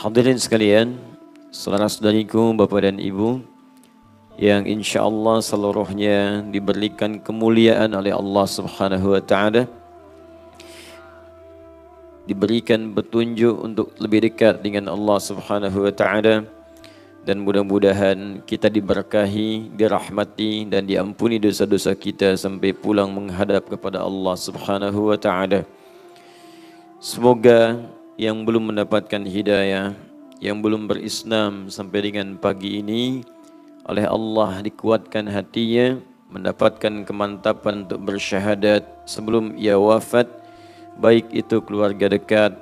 Hadirin sekalian, saudara-saudariku, Bapak dan Ibu, yang insya Allah seluruhnya diberikan kemuliaan oleh Allah Subhanahu wa Ta'ala, diberikan petunjuk untuk lebih dekat dengan Allah Subhanahu wa Ta'ala, dan mudah-mudahan kita diberkahi, dirahmati dan diampuni dosa-dosa kita sampai pulang menghadap kepada Allah Subhanahu wa Ta'ala. Semoga yang belum mendapatkan hidayah, yang belum berislam sampai dengan pagi ini, oleh Allah dikuatkan hatinya, mendapatkan kemantapan untuk bersyahadat sebelum ia wafat, baik itu keluarga dekat,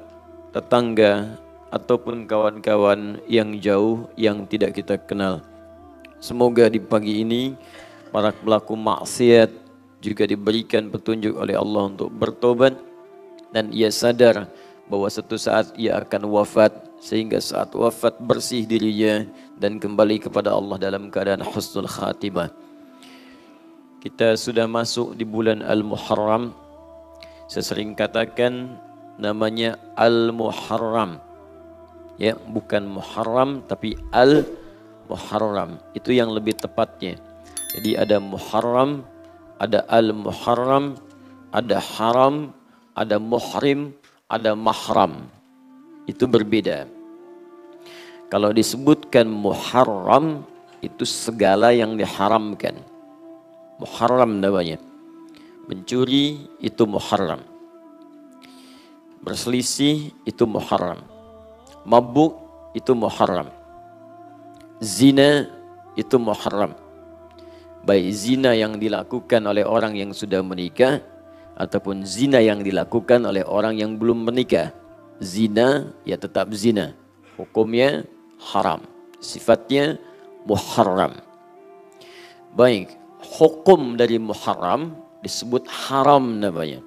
tetangga, ataupun kawan-kawan yang jauh yang tidak kita kenal. Semoga di pagi ini para pelaku maksiat juga diberikan petunjuk oleh Allah untuk bertobat, dan ia sadar bahwa suatu saat ia akan wafat, sehingga saat wafat bersih dirinya dan kembali kepada Allah dalam keadaan husnul khatimah. Kita sudah masuk di bulan Al-Muharram. Saya sering katakan namanya Al-Muharram. Ya, bukan Muharram tapi Al-Muharram. Itu yang lebih tepatnya. Jadi ada Muharram, ada Al-Muharram, ada haram, ada muhrim, ada mahram. Itu berbeda. Kalau disebutkan Muharram, itu segala yang diharamkan. Muharram namanya. Mencuri itu Muharram. Berselisih itu Muharram. Mabuk itu Muharram. Zina itu Muharram. Baik zina yang dilakukan oleh orang yang sudah menikah, ataupun zina yang dilakukan oleh orang yang belum menikah. Zina ya tetap zina, hukumnya haram, sifatnya muharram. Baik, hukum dari muharram disebut haram namanya.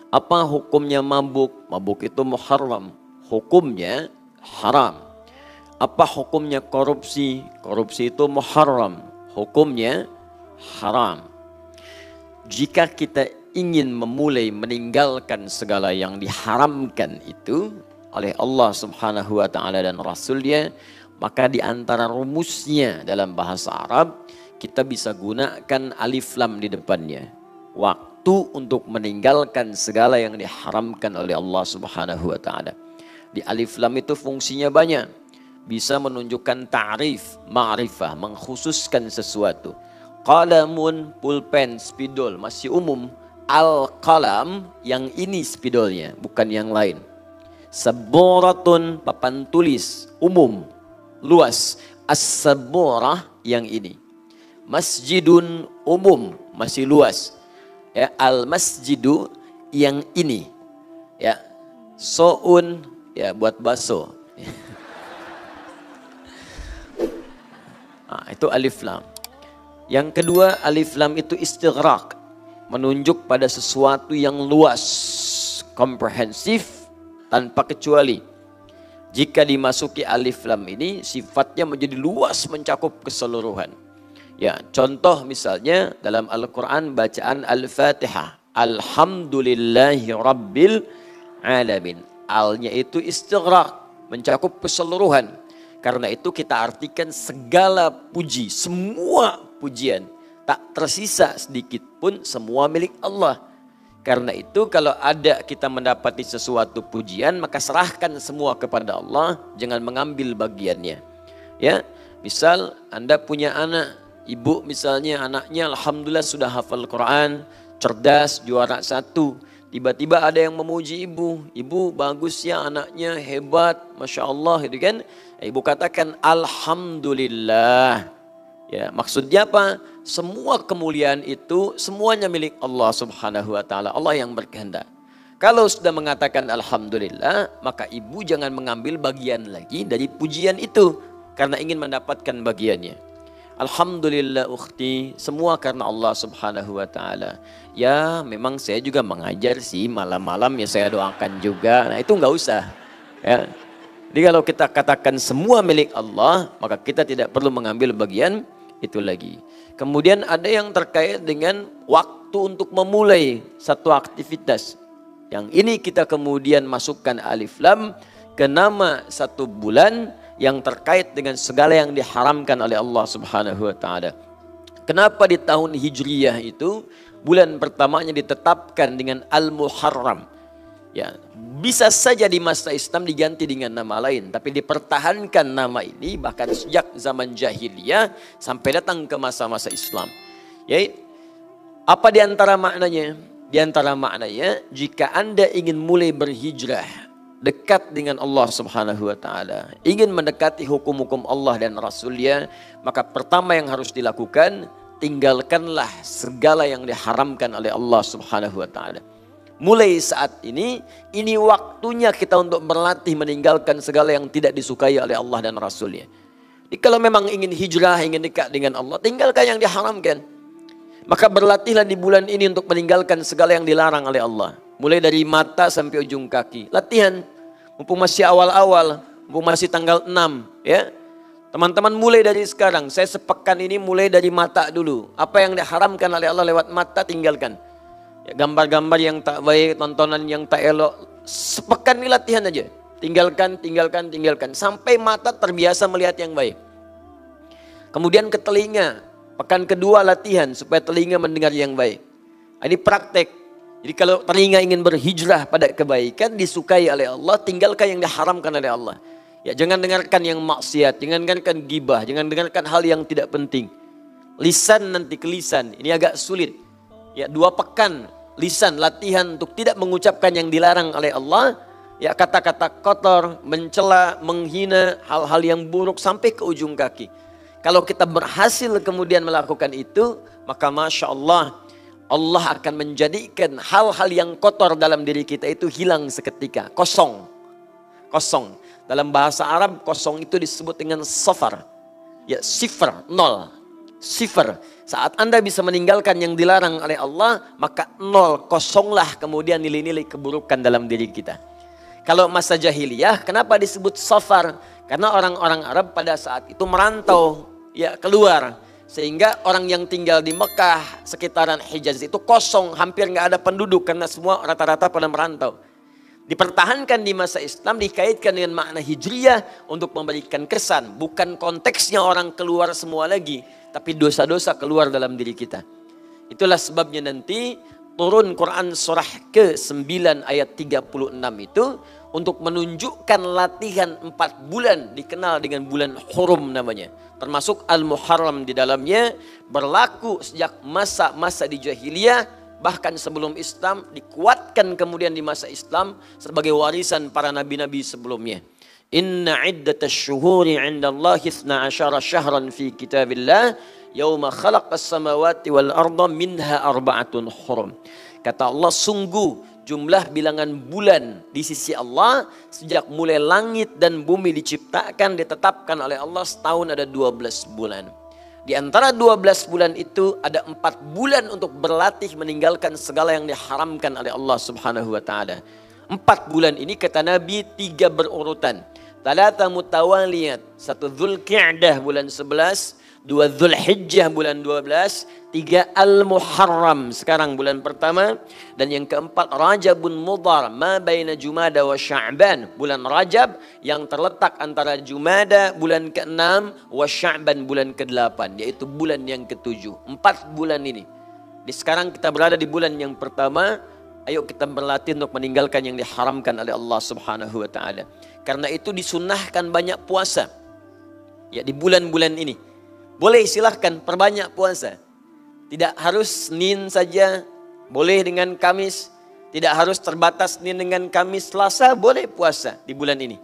Apa hukumnya mabuk? Mabuk itu muharram, hukumnya haram. Apa hukumnya korupsi? Korupsi itu muharram, hukumnya haram. Jika kita ingin memulai meninggalkan segala yang diharamkan itu oleh Allah Subhanahu wa Ta'ala dan Rasulnya, maka di antara rumusnya dalam bahasa Arab kita bisa gunakan alif lam di depannya. Waktu untuk meninggalkan segala yang diharamkan oleh Allah Subhanahu wa Ta'ala. Di alif lam itu fungsinya banyak. Bisa menunjukkan ta'rif, ma'rifah, mengkhususkan sesuatu. Qalamun, pulpen, spidol masih umum. Al-qalam, yang ini spidolnya, bukan yang lain. Saboratun, papan tulis, umum, luas. As-saborah, yang ini. Masjidun, umum, masih luas. Ya, al-masjidu, yang ini. Ya, so'un, ya buat baso. Nah, itu alif lam. Yang kedua, alif lam itu istighraq, menunjuk pada sesuatu yang luas, komprehensif, tanpa kecuali. Jika dimasuki alif lam ini, sifatnya menjadi luas, mencakup keseluruhan. Ya, contoh misalnya dalam Al-Quran bacaan Al-Fatihah, Alhamdulillahi Rabbil Alamin. Alnya itu istighraq, mencakup keseluruhan. Karena itu kita artikan segala puji, semua pujian, tak tersisa sedikit pun, semua milik Allah. Karena itu kalau ada kita mendapati sesuatu pujian, maka serahkan semua kepada Allah, jangan mengambil bagiannya. Ya, misal Anda punya anak, ibu misalnya anaknya alhamdulillah sudah hafal Quran, cerdas, juara 1. Tiba-tiba ada yang memuji ibu, ibu bagus ya anaknya, hebat, Masya Allah gitu kan. Ibu katakan alhamdulillah. Ya, maksudnya apa? Semua kemuliaan itu semuanya milik Allah Subhanahu wa Ta'ala, Allah yang berkehendak. Kalau sudah mengatakan alhamdulillah, maka ibu jangan mengambil bagian lagi dari pujian itu karena ingin mendapatkan bagiannya. Alhamdulillah ukhti, semua karena Allah Subhanahu wa Ta'ala. Ya, memang saya juga mengajar sih, malam-malam ya saya doakan juga. Nah, itu enggak usah. Ya. Jadi kalau kita katakan semua milik Allah, maka kita tidak perlu mengambil bagian itu lagi. Kemudian ada yang terkait dengan waktu untuk memulai satu aktivitas. Yang ini kita kemudian masukkan alif lam ke nama satu bulan yang terkait dengan segala yang diharamkan oleh Allah Subhanahu wa taala. Kenapa di tahun Hijriyah itu bulan pertamanya ditetapkan dengan Al-Muharram? Ya, bisa saja di masa Islam diganti dengan nama lain, tapi dipertahankan nama ini bahkan sejak zaman jahiliyah sampai datang ke masa-masa Islam. Ya, apa di antara maknanya? Di antara maknanya, jika Anda ingin mulai berhijrah dekat dengan Allah Subhanahu wa taala, ingin mendekati hukum-hukum Allah dan Rasul-Nya, maka pertama yang harus dilakukan, tinggalkanlah segala yang diharamkan oleh Allah Subhanahu wa taala. Mulai saat ini waktunya kita untuk berlatih meninggalkan segala yang tidak disukai oleh Allah dan Rasul-Nya. Jadi kalau memang ingin hijrah, ingin dekat dengan Allah, tinggalkan yang diharamkan. Maka berlatihlah di bulan ini untuk meninggalkan segala yang dilarang oleh Allah. Mulai dari mata sampai ujung kaki. Latihan, mumpung masih awal-awal, mumpung masih tanggal 6, ya. Teman-teman mulai dari sekarang, saya sepekan ini mulai dari mata dulu. Apa yang diharamkan oleh Allah lewat mata tinggalkan. Ya, gambar-gambar yang tak baik, tontonan yang tak elok, sepekan ini latihan aja. Tinggalkan. Sampai mata terbiasa melihat yang baik. Kemudian ke telinga. Pekan kedua latihan supaya telinga mendengar yang baik. Ini praktek. Jadi kalau telinga ingin berhijrah pada kebaikan, disukai oleh Allah, tinggalkan yang diharamkan oleh Allah. Ya, jangan dengarkan yang maksiat, jangan dengarkan gibah, jangan dengarkan hal yang tidak penting. Lisan nanti ke lisan, ini agak sulit. Ya, 2 pekan lisan latihan untuk tidak mengucapkan yang dilarang oleh Allah. Ya, kata-kata kotor, mencela, menghina, hal-hal yang buruk sampai ke ujung kaki. Kalau kita berhasil kemudian melakukan itu, maka Masya Allah, Allah akan menjadikan hal-hal yang kotor dalam diri kita itu hilang seketika. Kosong. Dalam bahasa Arab, kosong itu disebut dengan safar. Ya, sifar, 0. Sifar. Saat Anda bisa meninggalkan yang dilarang oleh Allah, maka 0, kosonglah kemudian nilai-nilai keburukan dalam diri kita. Kalau masa jahiliyah, kenapa disebut safar? Karena orang-orang Arab pada saat itu merantau, ya, keluar. Sehingga orang yang tinggal di Mekah, sekitaran Hijaz itu kosong, hampir nggak ada penduduk karena semua rata-rata pada merantau. Dipertahankan di masa Islam, dikaitkan dengan makna hijriyah untuk memberikan kesan. Bukan konteksnya orang keluar semua lagi, tapi dosa-dosa keluar dalam diri kita. Itulah sebabnya nanti turun Quran surah ke-9 ayat 36 itu untuk menunjukkan latihan 4 bulan dikenal dengan bulan Hurum namanya. Termasuk Al-Muharram di dalamnya, berlaku sejak masa-masa di jahiliyah, bahkan sebelum Islam, dikuatkan kemudian di masa Islam sebagai warisan para nabi-nabi sebelumnya. Inna iddatasy syuhuri 'indallahi 12 syahran fi kitabillah yauma khalaqas samawati wal arda minha arba'atun hurum. Kata Allah, sungguh jumlah bilangan bulan di sisi Allah sejak mulai langit dan bumi diciptakan, ditetapkan oleh Allah setahun ada 12 bulan. Di antara 12 bulan itu ada 4 bulan untuk berlatih meninggalkan segala yang diharamkan oleh Allah Subhanahu wa taala. 4 bulan ini kata Nabi 3 berurutan. Talata mutawaliyat, 1 Dzulqa'dah bulan 11, 2 Dzulhijjah bulan 12, 3 Al-Muharram sekarang bulan pertama, dan yang keempat Rajabun Mudhar ma baina Jumada wa Sya'ban, bulan Rajab yang terletak antara Jumada bulan ke-6 wa Sya'ban bulan ke-8, yaitu bulan yang ke-7. 4 bulan ini. Di sekarang kita berada di bulan yang pertama, ayo kita berlatih untuk meninggalkan yang diharamkan oleh Allah Subhanahu wa taala. Karena itu disunnahkan banyak puasa. Ya, di bulan-bulan ini. Boleh silahkan perbanyak puasa. Tidak harus Senin saja, boleh dengan Kamis. Tidak harus terbatas Senin dengan Kamis, Selasa boleh puasa di bulan ini.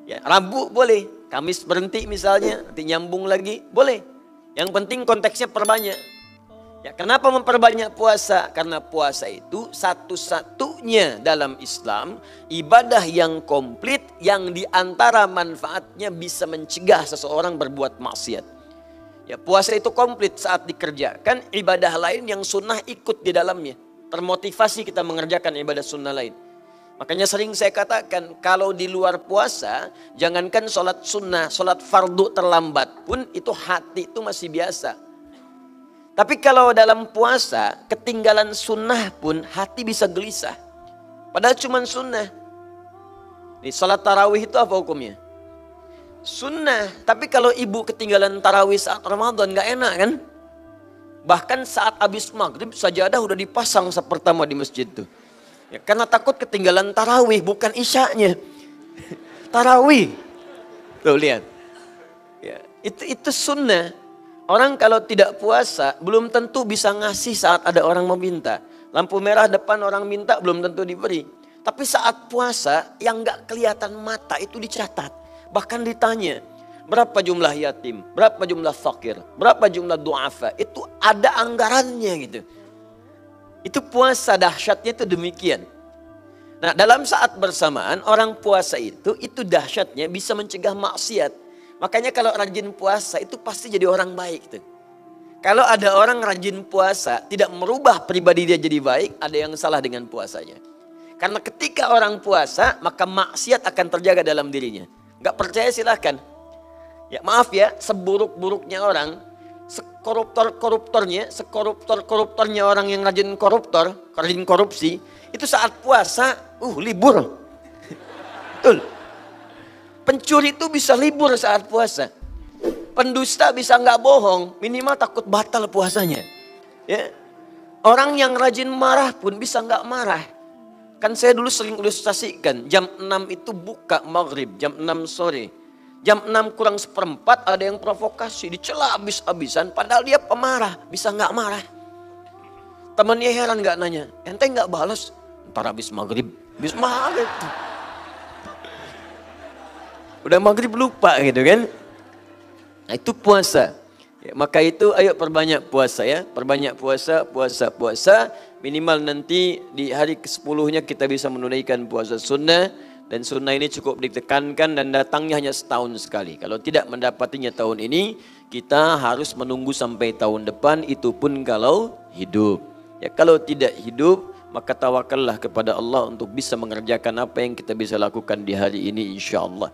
Ya, Rabu boleh, Kamis berhenti misalnya, nanti nyambung lagi, boleh. Yang penting konteksnya perbanyak. Ya, kenapa memperbanyak puasa? Karena puasa itu satu-satunya dalam Islam ibadah yang komplit yang diantara manfaatnya bisa mencegah seseorang berbuat maksiat. Ya, puasa itu komplit saat dikerjakan, ibadah lain yang sunnah ikut di dalamnya. Termotivasi kita mengerjakan ibadah sunnah lain. Makanya sering saya katakan, kalau di luar puasa, jangankan sholat sunnah, sholat fardu terlambat pun itu hati itu masih biasa. Tapi kalau dalam puasa, ketinggalan sunnah pun hati bisa gelisah. Padahal cuma sunnah. Nih, salat tarawih itu apa hukumnya? Sunnah. Tapi kalau ibu ketinggalan tarawih saat Ramadan nggak enak kan? Bahkan saat habis maghrib sajadah udah dipasang pertama di masjid tuh. Ya, karena takut ketinggalan tarawih, bukan isyaknya. Tarawih. Tuh lihat. Ya, itu sunnah. Orang kalau tidak puasa belum tentu bisa ngasih saat ada orang meminta. Lampu merah depan orang minta belum tentu diberi. Tapi saat puasa yang nggak kelihatan mata itu dicatat. Bahkan ditanya, berapa jumlah yatim, berapa jumlah fakir, berapa jumlah du'afa. Itu ada anggarannya gitu. Itu puasa dahsyatnya itu demikian. Nah, dalam saat bersamaan orang puasa itu dahsyatnya bisa mencegah maksiat. Makanya kalau rajin puasa itu pasti jadi orang baik tuh. Kalau ada orang rajin puasa tidak merubah pribadi dia jadi baik, ada yang salah dengan puasanya. Karena ketika orang puasa maka maksiat akan terjaga dalam dirinya. Gak percaya silahkan. Ya maaf ya, seburuk-buruknya orang, sekoruptor-koruptornya orang yang rajin korupsi, itu saat puasa, libur. Betul. Pencuri itu bisa libur saat puasa. Pendusta bisa nggak bohong, minimal takut batal puasanya. Ya. Orang yang rajin marah pun bisa nggak marah. Kan saya dulu sering ilustrasikan, jam 6 itu buka maghrib, jam 6 sore. Jam 6 kurang seperempat ada yang provokasi, dicela habis-habisan, padahal dia pemarah, bisa nggak marah. Temannya heran nggak nanya, ente nggak balas, ntar habis maghrib. Udah maghrib lupa gitu kan. Nah, itu puasa. Ya, maka itu ayo perbanyak puasa ya, perbanyak puasa. Minimal nanti di hari ke-10-nya kita bisa menunaikan puasa sunnah. Dan sunnah ini cukup ditekankan dan datangnya hanya setahun sekali. Kalau tidak mendapatinya tahun ini, kita harus menunggu sampai tahun depan, itu pun kalau hidup. Ya, kalau tidak hidup, maka tawakallah kepada Allah untuk bisa mengerjakan apa yang kita bisa lakukan di hari ini insya Allah.